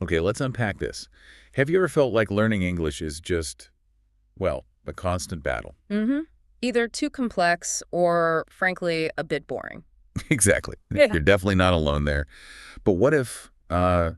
Okay, let's unpack this. Have you ever felt like learning English is just, well, a constant battle? Mm-hmm. Either too complex or, frankly, a bit boring. Exactly. Yeah. You're definitely not alone there. But what if the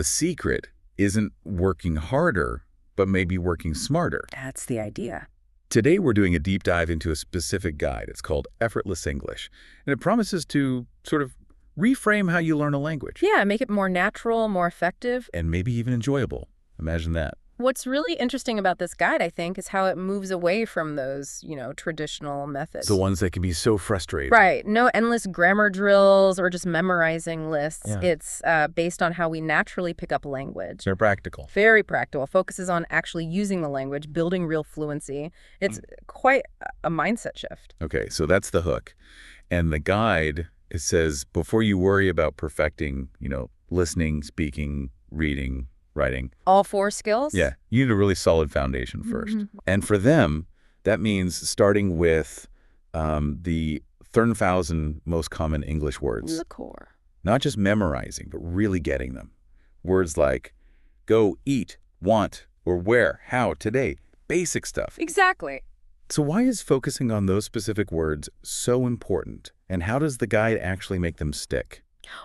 secret isn't working harder, but maybe working smarter? That's the idea. Today, we're doing a deep dive into a specific guide. It's called Effortless English, and it promises to sort of reframe how you learn a language. Yeah, make it more natural, more effective. And maybe even enjoyable. Imagine that. What's really interesting about this guide, I think, is how it moves away from those, traditional methods. The ones that can be so frustrating. Right. No endless grammar drills or just memorizing lists. Yeah. It's based on how we naturally pick up language. They're practical. Very practical. Focuses on actually using the language, building real fluency. It's quite a mindset shift. Okay, so that's the hook. And the guide, it says, before you worry about perfecting, listening, speaking, reading, writing. All 4 skills? Yeah, you need a really solid foundation first. Mm-hmm. And for them, that means starting with the 30,000 most common English words. The core. Not just memorizing, but really getting them. Words like go, eat, want, or where, how, today. Basic stuff. Exactly. So why is focusing on those specific words so important? And how does the guide actually make them stick?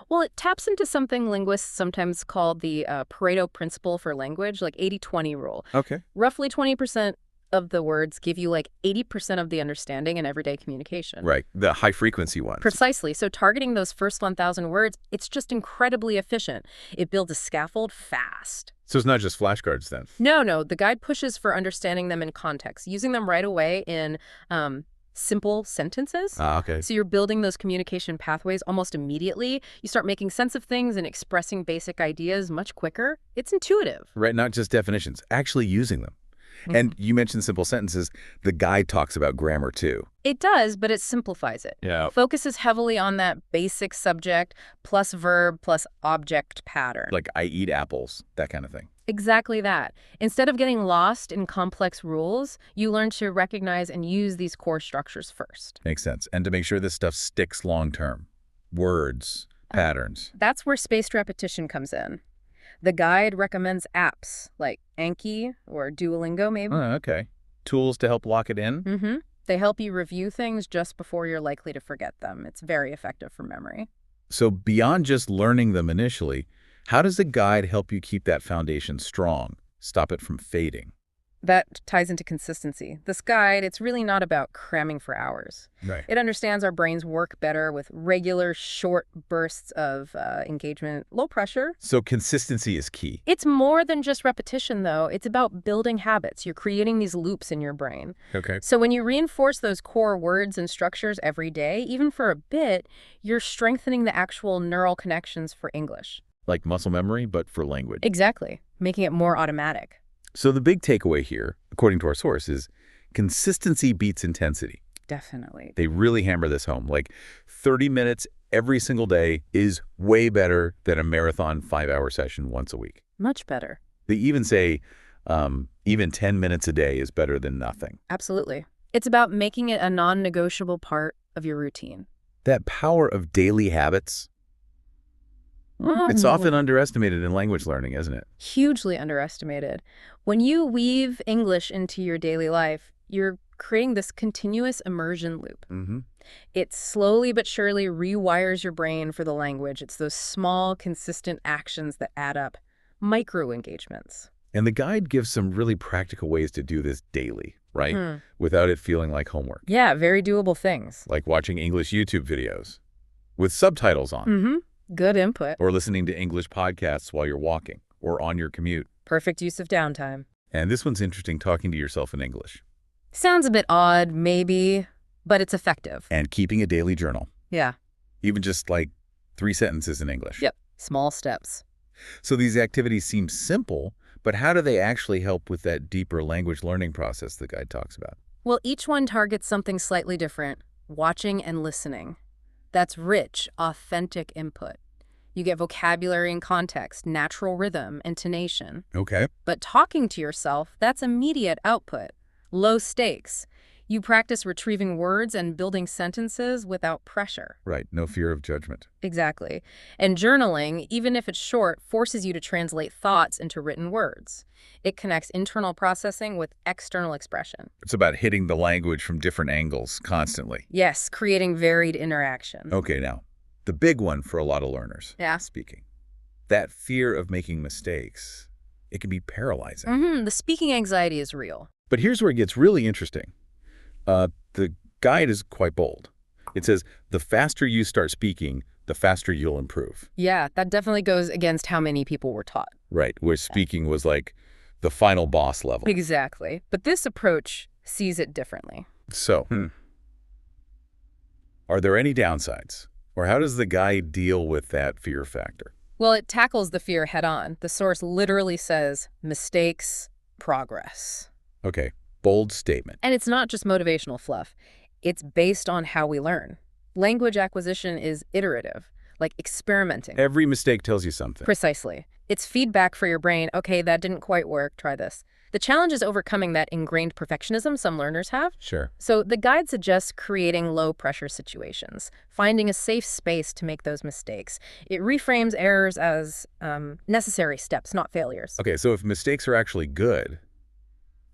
Well, it taps into something linguists sometimes call the Pareto principle for language, like 80-20 rule. Okay. Roughly 20% of the words give you like 80% of the understanding in everyday communication. Right. The high-frequency ones. Precisely. So targeting those first 1,000 words, it's just incredibly efficient. It builds a scaffold fast. So it's not just flashcards then? No. The guide pushes for understanding them in context, using them right away in simple sentences. Ah, okay. So you're building those communication pathways almost immediately. You start making sense of things and expressing basic ideas much quicker. It's intuitive. Right, not just definitions, actually using them. And you mentioned simple sentences. The guide talks about grammar too. It does, but it simplifies it. Yeah. Focuses heavily on that basic subject plus verb plus object pattern. Like I eat apples, that kind of thing. Exactly that. Instead of getting lost in complex rules, you learn to recognize and use these core structures first. Makes sense. And to make sure this stuff sticks long term. Words, patterns. That's where spaced repetition comes in. The guide recommends apps like Anki or Duolingo, maybe. Oh, okay. Tools to help lock it in? Mm-hmm. They help you review things just before you're likely to forget them. It's very effective for memory. So beyond just learning them initially, how does the guide help you keep that foundation strong, stop it from fading? That ties into consistency. This guide, it's really not about cramming for hours. Right. It understands our brains work better with regular, short bursts of engagement, low pressure. So consistency is key. It's more than just repetition, though. It's about building habits. You're creating these loops in your brain. Okay. So when you reinforce those core words and structures every day, even for a bit, you're strengthening the actual neural connections for English. Like muscle memory, but for language. Exactly. Making it more automatic. So the big takeaway here, according to our source, is consistency beats intensity. Definitely. They really hammer this home. Like 30 minutes every single day is way better than a marathon 5-hour session once a week. Much better. They even say even 10 minutes a day is better than nothing. Absolutely. It's about making it a non-negotiable part of your routine. That power of daily habits, it's often underestimated in language learning, isn't it? Hugely underestimated. When you weave English into your daily life, you're creating this continuous immersion loop. Mm-hmm. It slowly but surely rewires your brain for the language. It's those small, consistent actions that add up. Micro-engagements. And the guide gives some really practical ways to do this daily, right? Without it feeling like homework. Yeah, very doable things. Like watching English YouTube videos with subtitles on. Good input. Or listening to English podcasts while you're walking or on your commute. Perfect use of downtime. And this one's interesting, talking to yourself in English. Sounds a bit odd, maybe, but it's effective. And keeping a daily journal. Yeah. Even just like 3 sentences in English. Yep. Small steps. So these activities seem simple, but how do they actually help with that deeper language learning process the guide talks about? Well, each one targets something slightly different. Watching and listening. That's rich, authentic input. You get vocabulary and context, natural rhythm, intonation. Okay. But talking to yourself, that's immediate output. Low stakes. You practice retrieving words and building sentences without pressure. Right, no fear of judgment. Exactly. And journaling, even if it's short, forces you to translate thoughts into written words. It connects internal processing with external expression. It's about hitting the language from different angles constantly. Yes, creating varied interaction. Okay, now, the big one for a lot of learners, Yeah. speaking. That fear of making mistakes, it can be paralyzing. The speaking anxiety is real. But here's where it gets really interesting. The guide is quite bold. It says, the faster you start speaking, the faster you'll improve. Yeah, that definitely goes against how many people were taught. Right, where speaking was like the final boss level. Exactly. But this approach sees it differently. So, are there any downsides? Or how does the guide deal with that fear factor? Well, it tackles the fear head on. The source literally says, mistakes, progress. Okay, bold statement. And it's not just motivational fluff. It's based on how we learn. Language acquisition is iterative, like experimenting. Every mistake tells you something. Precisely. It's feedback for your brain. Okay, that didn't quite work. Try this. The challenge is overcoming that ingrained perfectionism some learners have. Sure. So the guide suggests creating low-pressure situations, finding a safe space to make those mistakes. It reframes errors as necessary steps, not failures. Okay, so if mistakes are actually good,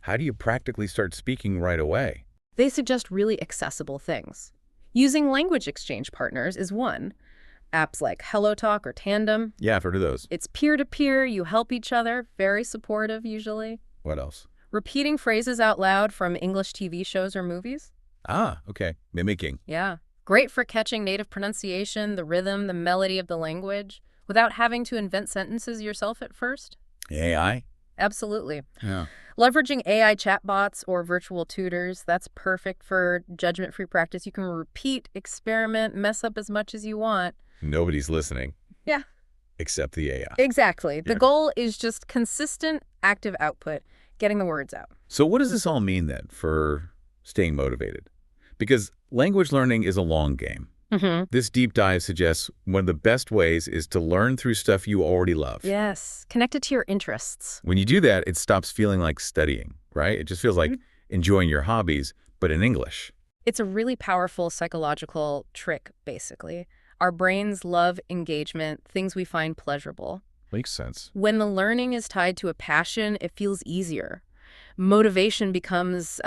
how do you practically start speaking right away? They suggest really accessible things. Using language exchange partners is one. Apps like HelloTalk or Tandem. Yeah, I've heard of those. It's peer-to-peer, you help each other, very supportive usually. What else? Repeating phrases out loud from English TV shows or movies. Ah, okay. Mimicking. Yeah. Great for catching native pronunciation, the rhythm, the melody of the language, without having to invent sentences yourself at first. AI? Absolutely. Yeah. Leveraging AI chatbots or virtual tutors, that's perfect for judgment-free practice. You can repeat, experiment, mess up as much as you want. Nobody's listening. Yeah. Except the AI. Exactly. The Yeah. goal is just consistent, active output, getting the words out. So what does this all mean then for staying motivated? Because language learning is a long game. This deep dive suggests one of the best ways is to learn through stuff you already love. Yes. Connect it to your interests. When you do that, it stops feeling like studying, right? It just feels like enjoying your hobbies, but in English. It's a really powerful psychological trick, basically. Our brains love engagement, things we find pleasurable. Makes sense. When the learning is tied to a passion, it feels easier. Motivation becomes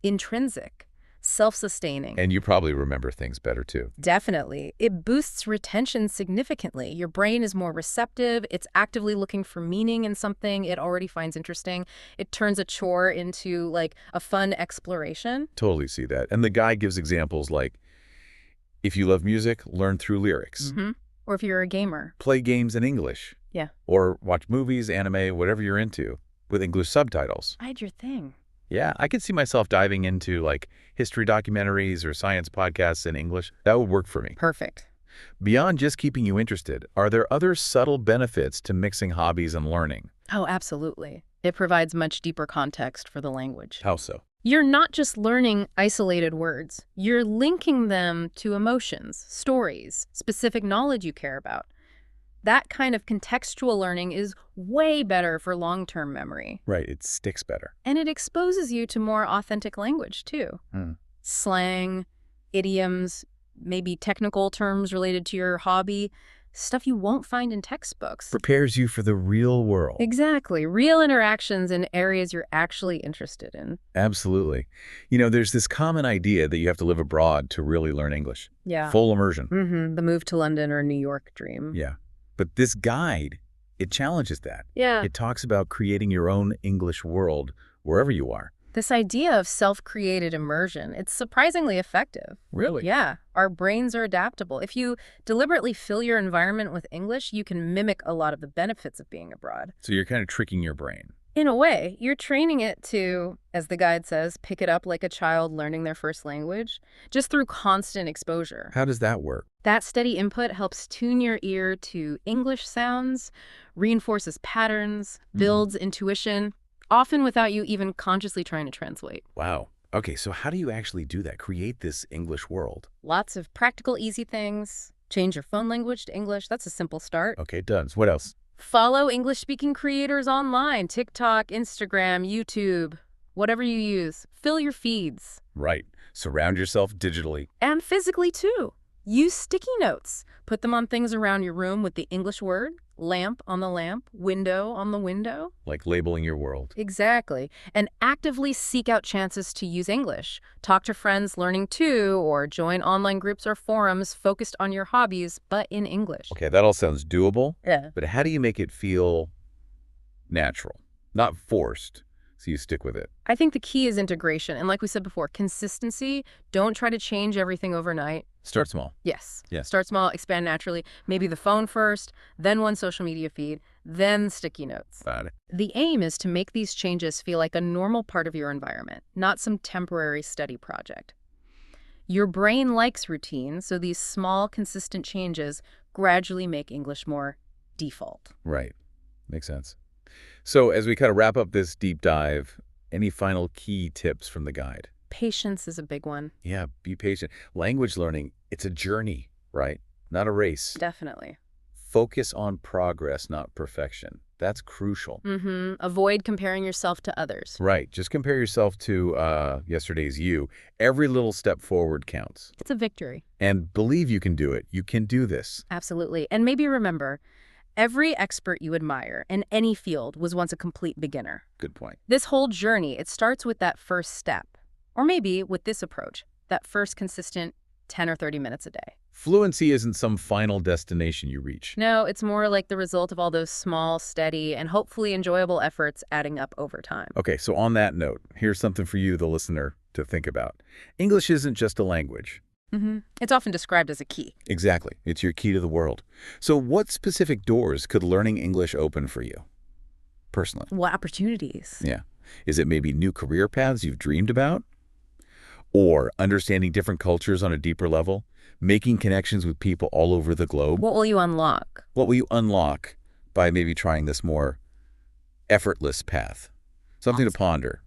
intrinsic, self-sustaining. And you probably remember things better too. Definitely. It boosts retention significantly. Your brain is more receptive. It's actively looking for meaning in something it already finds interesting. It turns a chore into like a fun exploration. Totally see that. And the guy gives examples like, if you love music, learn through lyrics. Or if you're a gamer. Play games in English. Yeah. Or watch movies, anime, whatever you're into, with English subtitles. Hide your thing. Yeah, I could see myself diving into like history documentaries or science podcasts in English. That would work for me. Perfect. Beyond just keeping you interested, are there other subtle benefits to mixing hobbies and learning? Oh, absolutely. It provides much deeper context for the language. How so? You're not just learning isolated words. You're linking them to emotions, stories, specific knowledge you care about. That kind of contextual learning is way better for long-term memory. Right, it sticks better. And it exposes you to more authentic language, too. Slang, idioms, maybe technical terms related to your hobby, stuff you won't find in textbooks. Prepares you for the real world. Exactly. Real interactions in areas you're actually interested in. Absolutely. You know, there's this common idea that you have to live abroad to really learn English. Yeah. Full immersion. The move to London or New York dream. Yeah. But this guide, it challenges that. Yeah. It talks about creating your own English world wherever you are. This idea of self-created immersion, it's surprisingly effective. Really? Yeah. Our brains are adaptable. If you deliberately fill your environment with English, you can mimic a lot of the benefits of being abroad. So you're kind of tricking your brain. In a way, you're training it to, as the guide says, pick it up like a child learning their first language, just through constant exposure. How does that work? That steady input helps tune your ear to English sounds, reinforces patterns, builds intuition, often without you even consciously trying to translate. Wow. Okay, so how do you actually do that? Create this English world? Lots of practical, easy things. Change your phone language to English. That's a simple start. Okay, done. What else? Follow English-speaking creators online, TikTok, Instagram, YouTube. whatever you use. Fill your feeds. Right. Surround yourself digitally. And physically, too. Use sticky notes. Put them on things around your room with the English word, lamp on the lamp, window on the window. Like labeling your world. Exactly. And actively seek out chances to use English. Talk to friends learning too, or join online groups or forums focused on your hobbies, but in English. Okay, that all sounds doable. Yeah. But how do you make it feel natural, not forced, so you stick with it? I think the key is integration. And like we said before, consistency. Don't try to change everything overnight. Start small. Yes. Yeah. Start small, expand naturally. Maybe the phone first, then one social media feed, then sticky notes. Got it. The aim is to make these changes feel like a normal part of your environment, not some temporary study project. Your brain likes routine, so these small, consistent changes gradually make English more default. Right. Makes sense. So as we kind of wrap up this deep dive, any final key tips from the guide? Patience is a big one. Yeah, be patient. Language learning, it's a journey, right? Not a race. Definitely. Focus on progress, not perfection. That's crucial. Avoid comparing yourself to others. Right. Just compare yourself to yesterday's you. Every little step forward counts. It's a victory. And believe you can do it. You can do this. Absolutely. And maybe remember, every expert you admire in any field was once a complete beginner. Good point. This whole journey, it starts with that first step. Or maybe with this approach, that first consistent 10 or 30 minutes a day. Fluency isn't some final destination you reach. No, it's more like the result of all those small, steady, and hopefully enjoyable efforts adding up over time. Okay, so on that note, here's something for you, the listener, to think about. English isn't just a language. It's often described as a key. Exactly. It's your key to the world. So what specific doors could learning English open for you, personally? What opportunities? Yeah. Is it maybe new career paths you've dreamed about? Or understanding different cultures on a deeper level? Making connections with people all over the globe? What will you unlock? What will you unlock by maybe trying this more effortless path? Something to ponder.